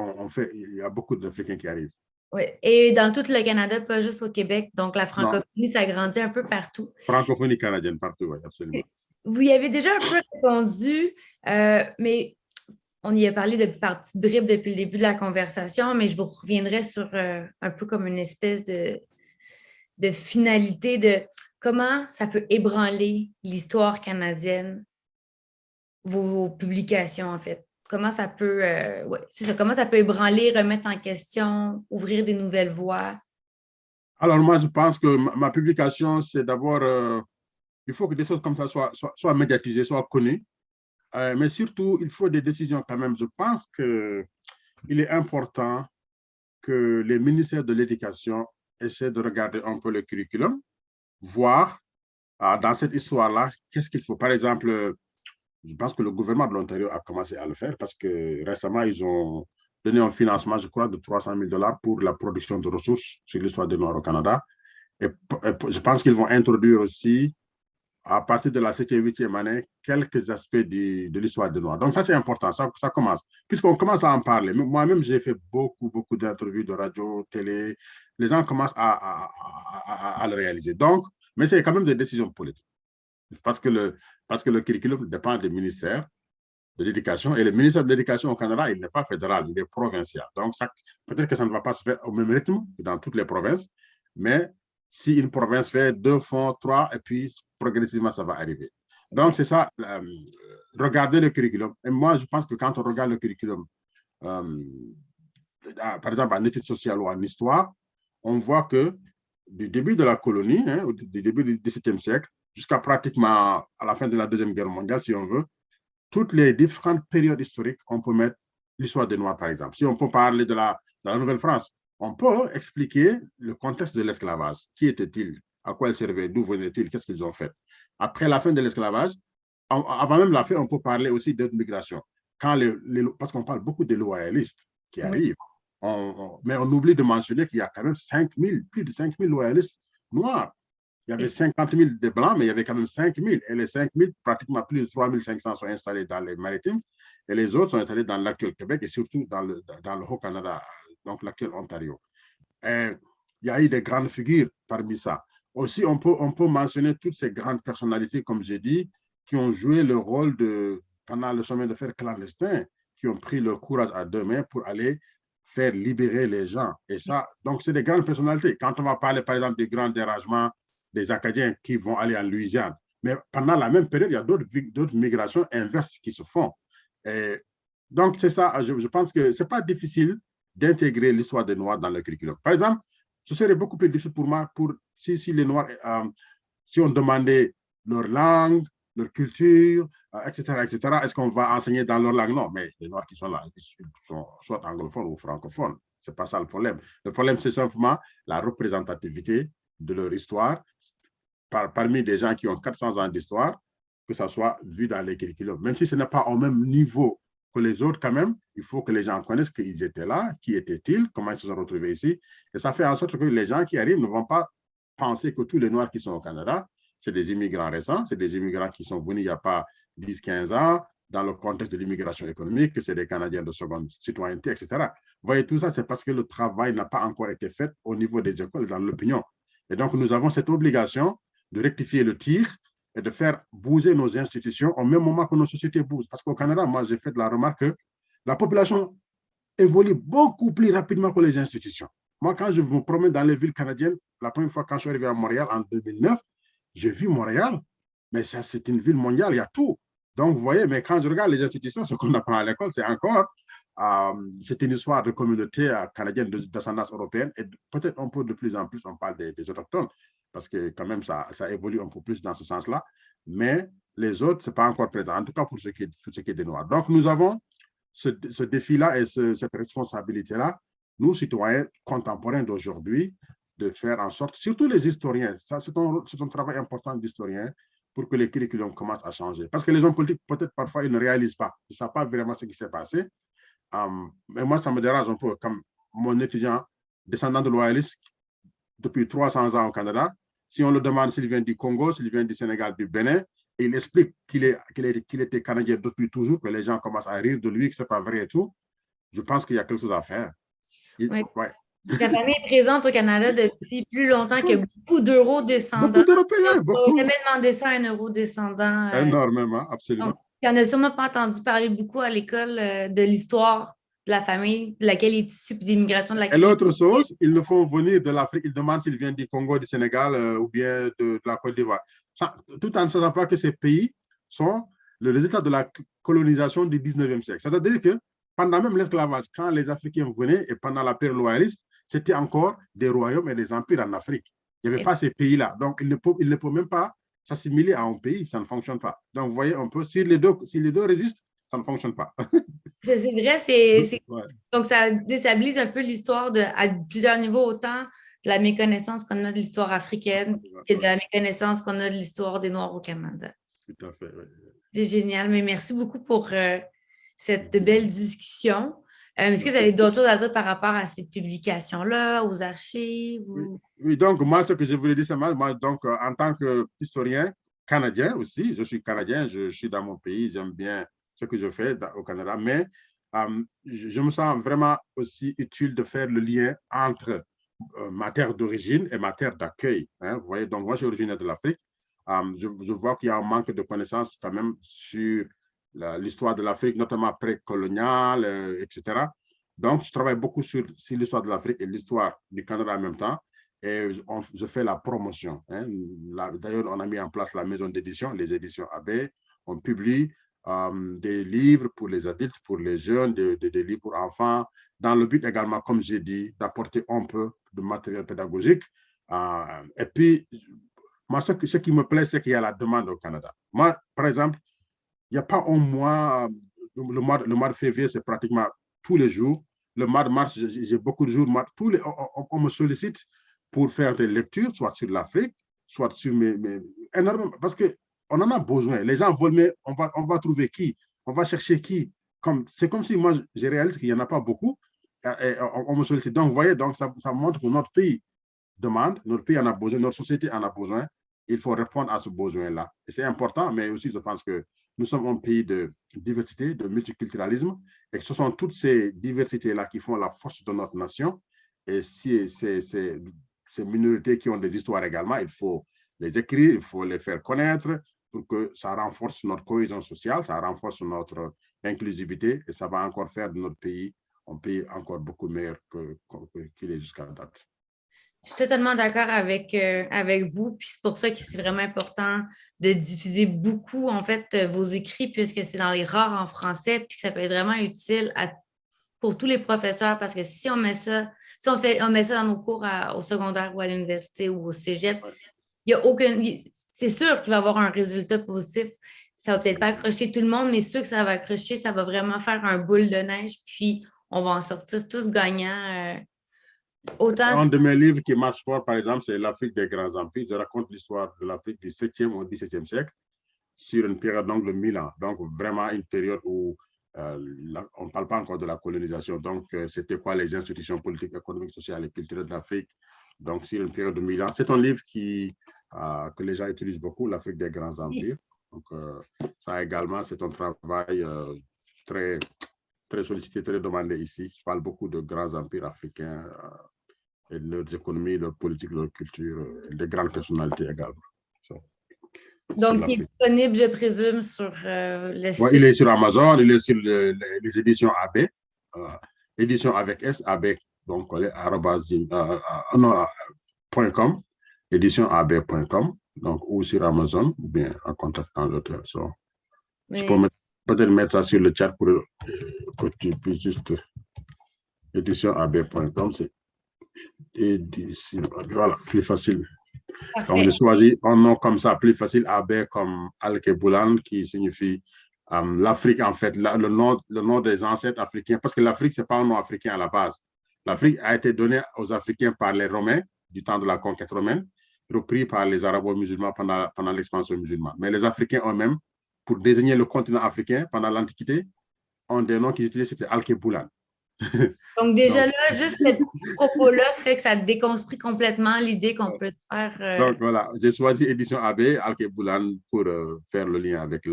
il y a beaucoup d'Africains qui arrivent. Oui, et dans tout le Canada, pas juste au Québec. Donc, la Non, francophonie, ça grandit un peu partout. francophonie canadienne partout, oui, absolument. vous y avez déjà un peu répondu, mais on y a parlé de par petites bribes depuis le début de la conversation, mais je vous reviendrai sur un peu comme une espèce de finalité de comment ça peut ébranler l'histoire canadienne, vos publications, en fait. Comment ça peut, ouais, c'est ça, comment ça peut ébranler, remettre en question, ouvrir des nouvelles voies. Alors, moi, je pense que ma publication, c'est d'abord, il faut que des choses comme ça soient médiatisées, soient connues. Mais surtout, il faut des décisions quand même. Je pense qu'il est important que les ministères de l'Éducation essaient de regarder un peu le curriculum, voir dans cette histoire-là, qu'est-ce qu'il faut. Par exemple, je pense que le gouvernement de l'Ontario a commencé à le faire parce que récemment, ils ont donné un financement, je crois, de 300 000 dollars pour la production de ressources sur l'histoire des Noirs au Canada. Et je pense qu'ils vont introduire aussi, à partir de la 7e, 8e année, quelques aspects de l'histoire des Noirs. Donc, ça, c'est important, ça commence. Puisqu'on commence à en parler. Moi-même, j'ai fait beaucoup d'interviews de radio, télé. Les gens commencent à le réaliser. Donc, mais c'est quand même des décisions politiques. Parce que le curriculum dépend des ministères de l'éducation. Et le ministère de l'Éducation au Canada, il n'est pas fédéral, il est provincial. Donc, peut-être que ça ne va pas se faire au même rythme que dans toutes les provinces, mais si une province fait 2 fonds, 3, et puis progressivement, ça va arriver. Donc, c'est ça, regarder le curriculum. Et moi, je pense que quand on regarde le curriculum, euh, par exemple en études sociales ou en histoire, on voit que du début de la colonie, du début du XVIIe siècle, jusqu'à pratiquement à la fin de la Deuxième Guerre mondiale, si on veut, toutes les différentes périodes historiques, on peut mettre l'histoire des Noirs, par exemple. Si on peut parler de la Nouvelle-France, on peut expliquer le contexte de l'esclavage. Qui était-il? À quoi il servait? D'où venait-il? Qu'est-ce qu'ils ont fait? Après la fin de l'esclavage, avant même la fin, on peut parler aussi d'autres migrations. Parce qu'on parle beaucoup des loyalistes qui Oui. arrivent, mais on oublie de mentionner qu'il y a quand même plus de 5 000 loyalistes noirs. Il y avait 50 000 de blancs, mais il y avait quand même 5 000. Et les 5 000, pratiquement plus de 3 500 sont installés dans les maritimes. Et les autres sont installés dans l'actuel Québec et surtout dans le Haut-Canada, donc l'actuel Ontario. Et il y a eu des grandes figures parmi ça. Aussi, on peut mentionner toutes ces grandes personnalités, comme j'ai dit, qui ont joué le rôle pendant le chemin de fer clandestin, qui ont pris leur courage à deux mains pour aller faire libérer les gens. Et ça, donc, c'est des grandes personnalités. Quand on va parler, par exemple, des grands dérangements des Acadiens qui vont aller en Louisiane, mais pendant la même période, il y a d'autres migrations inverses qui se font. Et donc, c'est ça, je pense que ce n'est pas difficile d'intégrer l'histoire des Noirs dans le curriculum. Par exemple, ce serait beaucoup plus difficile pour moi si les Noirs, si on demandait leur langue, leur culture, etc., etc., est-ce qu'on va enseigner dans leur langue? Non, mais les Noirs qui sont là, ils sont soit anglophones ou francophones. Ce n'est pas ça le problème. Le problème, c'est simplement la représentativité de leur histoire parmi des gens qui ont 400 ans d'histoire, que ça soit vu dans les curriculums. Même si ce n'est pas au même niveau que les autres, quand même, il faut que les gens connaissent qu'ils étaient là, qui étaient-ils, comment ils se sont retrouvés ici. Et ça fait en sorte que les gens qui arrivent ne vont pas penser que tous les Noirs qui sont au Canada, c'est des immigrants récents, c'est des immigrants qui sont venus il n'y a pas 10, 15 ans, dans le contexte de l'immigration économique, que c'est des Canadiens de seconde citoyenneté, etc. Vous voyez, tout ça, c'est parce que le travail n'a pas encore été fait au niveau des écoles et dans l'opinion. Et donc, nous avons cette obligation de rectifier le tir et de faire bouger nos institutions au même moment que nos sociétés bougent. Parce qu'au Canada, moi, j'ai fait de la remarque que la population évolue beaucoup plus rapidement que les institutions. Moi, quand je me promène dans les villes canadiennes, la première fois quand je suis arrivé à Montréal en 2009, j'ai vu Montréal, mais ça, c'est une ville mondiale, il y a tout. Donc, vous voyez, mais quand je regarde les institutions, ce qu'on apprend à l'école, c'est encore, c'est une histoire de communauté canadienne d'ascendance européenne, et peut-être un peu de plus en plus, on parle des autochtones, parce que quand même, ça évolue un peu plus dans ce sens-là, mais les autres, ce n'est pas encore présent, en tout cas pour ce qui est des Noirs. Donc, nous avons ce défi-là et cette responsabilité-là, nous, citoyens contemporains d'aujourd'hui, de faire en sorte, surtout les historiens, ça c'est un travail important d'historien pour que les curriculums commencent à changer. Parce que les hommes politiques, peut-être parfois, ils ne réalisent pas, ils ne savent pas vraiment ce qui s'est passé. Mais moi, ça me dérange un peu, comme mon étudiant descendant de loyalistes depuis 300 ans au Canada, si on le demande s'il vient du Congo, s'il vient du Sénégal, du Bénin, et il explique qu'il était Canadien depuis toujours, que les gens commencent à rire de lui, que ce n'est pas vrai et tout, je pense qu'il y a quelque chose à faire. Oui. Ouais. Sa famille est présente au Canada depuis plus longtemps que Oui, beaucoup d'euro-descendants. beaucoup d'Européens, On n'a beaucoup. jamais demandé ça à un euro-descendant. Énormément, Donc, absolument. on n'a sûrement pas entendu parler beaucoup à l'école de l'histoire de la famille de laquelle il est issu, puis des migrations de Et laquelle il l'autre chose, ils le font venir de l'Afrique. Ils demandent s'ils viennent du Congo, du Sénégal ou bien de la Côte d'Ivoire. Tout en ne sachant pas que ces pays sont le résultat de la colonisation du 19e siècle. C'est-à-dire que pendant même l'esclavage, quand les Africains venaient et pendant la période royaliste, c'était encore des royaumes et des empires en Afrique. Il n'y avait est. pas ces pays-là. Donc, ils ne peuvent même pas s'assimiler à un pays. Ça ne fonctionne pas. Donc, vous voyez un peu, si les deux résistent, ça ne fonctionne pas. C'est vrai, Ouais. donc ça déstabilise un peu l'histoire à plusieurs niveaux, autant de la méconnaissance qu'on a de l'histoire africaine que de Ouais, la méconnaissance qu'on a de l'histoire des Noirs au Canada. tout à fait. Ouais. C'est génial, mais merci beaucoup pour cette belle discussion. Est-ce que vous Merci. avez d'autres choses à dire par rapport à ces publications-là, aux archives? Oui, oui, donc moi, ce que je voulais dire, c'est moi, donc, en tant qu'historien canadien aussi, je suis canadien, je suis dans mon pays, j'aime bien ce que je fais au Canada, mais je me sens vraiment aussi utile de faire le lien entre ma terre d'origine et ma terre d'accueil. Hein, vous voyez, donc moi, je suis originaire de l'Afrique. Je vois qu'il y a un manque de connaissances quand même sur l'histoire de l'Afrique, notamment précoloniale, etc. Donc, je travaille beaucoup sur l'histoire de l'Afrique et l'histoire du Canada en même temps. Et je fais la promotion. Hein. D'ailleurs, on a mis en place la maison d'édition, les éditions AB. On publie des livres pour les adultes, pour les jeunes, des livres pour enfants, dans le but également, comme j'ai dit, d'apporter un peu de matériel pédagogique. Et puis, moi, ce qui me plaît, c'est qu'il y a la demande au Canada. Moi, par exemple, il n'y a pas un mois, le mois de février, c'est pratiquement tous les jours. Le mois de mars, j'ai beaucoup de jours. On me sollicite pour faire des lectures, soit sur l'Afrique, soit sur énormément, parce qu'on en a besoin. Les gens veulent, mais on va trouver qui? On va chercher qui? C'est comme si moi, je réalise qu'il n'y en a pas beaucoup. Et on me sollicite. Donc, vous voyez, donc ça montre que notre pays demande, notre pays en a besoin, notre société en a besoin. Il faut répondre à ce besoin-là. Et c'est important, mais aussi, je pense que nous sommes un pays de diversité, de multiculturalisme, et ce sont toutes ces diversités-là qui font la force de notre nation. Et si ces minorités qui ont des histoires également, il faut les écrire, il faut les faire connaître pour que ça renforce notre cohésion sociale, ça renforce notre inclusivité et ça va encore faire de notre pays un pays encore beaucoup meilleur qu'il est jusqu'à date. Je suis totalement d'accord avec vous, puis c'est pour ça que c'est vraiment important de diffuser beaucoup, en fait, vos écrits, puisque c'est dans les rares en français, puis que ça peut être vraiment utile pour tous les professeurs, parce que si on met ça, si on met ça dans nos cours au secondaire ou à l'université ou au cégep, Ouais. il y a aucun, c'est sûr qu'il va y avoir un résultat positif. Ça va peut-être pas accrocher tout le monde, mais sûr que ça va accrocher, ça va vraiment faire un boule de neige, puis on va en sortir tous gagnants. Autant Un de mes livres qui marche fort, par exemple, c'est L'Afrique des grands empires. Je raconte l'histoire de l'Afrique du 7e au 17e siècle sur une période donc de 1000 ans. Donc, vraiment une période où on ne parle pas encore de la colonisation. Donc, c'était quoi les institutions politiques, économiques, sociales et culturelles de l'Afrique. Donc, sur une période de 1000 ans. C'est un livre que les gens utilisent beaucoup, L'Afrique des grands empires. Donc, ça également, c'est un travail très, très sollicité, très demandé ici. Je parle beaucoup de grands empires africains et de leurs économies, leur politique, leur culture, et de grandes personnalités également. Sur Donc, il est l'Afrique. disponible, je présume, sur le Ouais, site. il est sur Amazon, il est sur les éditions AB, édition avec S, AB, donc non, .com, édition AB.com, donc ou sur Amazon, ou bien en contactant l'auteur. So, je peux Mais peut-être mettre ça sur le chat pour que tu puisses juste édition AB.com, c'est édition AB, voilà, plus facile. Donc, j'ai parfait. choisi un nom comme ça, plus facile, AB comme Al-Keboulan, qui signifie l'Afrique, en fait, le nom des ancêtres africains, parce que l'Afrique, ce n'est pas un nom africain à la base. L'Afrique a été donnée aux Africains par les Romains, du temps de la conquête romaine, repris par les Arabo-musulmans pendant l'expansion musulmane. Mais les Africains eux-mêmes, pour désigner le continent africain pendant l'Antiquité, ont des noms qu'ils utilisaient, c'était Al-Keboulan. Donc, déjà Donc, là, juste ce petit propos-là fait que ça déconstruit complètement l'idée qu'on peut faire. donc voilà, j'ai choisi édition AB, Al-Keboulan, pour faire le lien avec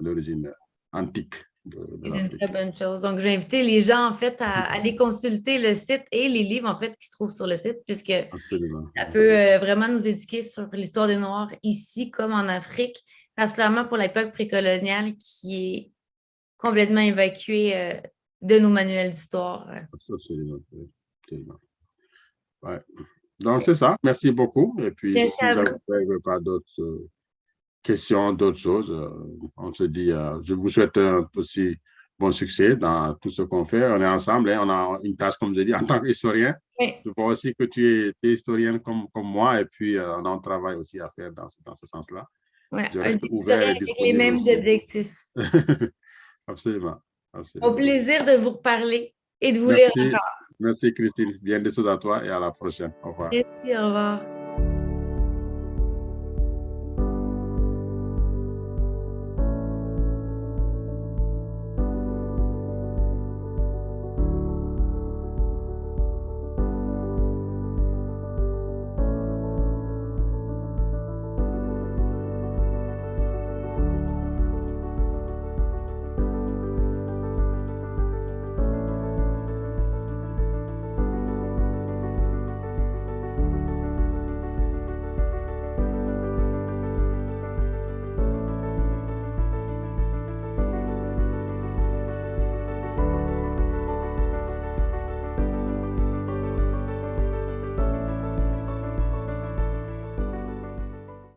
l'origine antique. de C'est une l'Afrique. très bonne chose. Donc, j'ai invité les gens, en fait, à aller consulter le site et les livres, en fait, qui se trouvent sur le site, puisque Absolument. ça peut vraiment nous éduquer sur l'histoire des Noirs ici comme en Afrique, particulièrement pour l'époque précoloniale qui est complètement évacuée de nos manuels d'histoire. Absolument. Absolument. Ouais. Donc, c'est ça. Merci beaucoup. Et puis, Merci si à vous vous. n'avez pas d'autres questions, d'autres choses, on se dit, je vous souhaite aussi bon succès dans tout ce qu'on fait. On est ensemble, hein, on a une tâche, comme je dis, en tant qu'historien. Oui, Je vois aussi que tu es historienne comme moi, et puis on a un travail aussi à faire dans ce sens-là. ouais, Je un reste ouvert historien et avec les disponible mêmes aussi. objectifs. Absolument. Au Absolument. plaisir de vous reparler et de vous lire Merci. encore. Merci, Christine. Bien des choses à toi et à la prochaine. Au revoir. Merci, au revoir.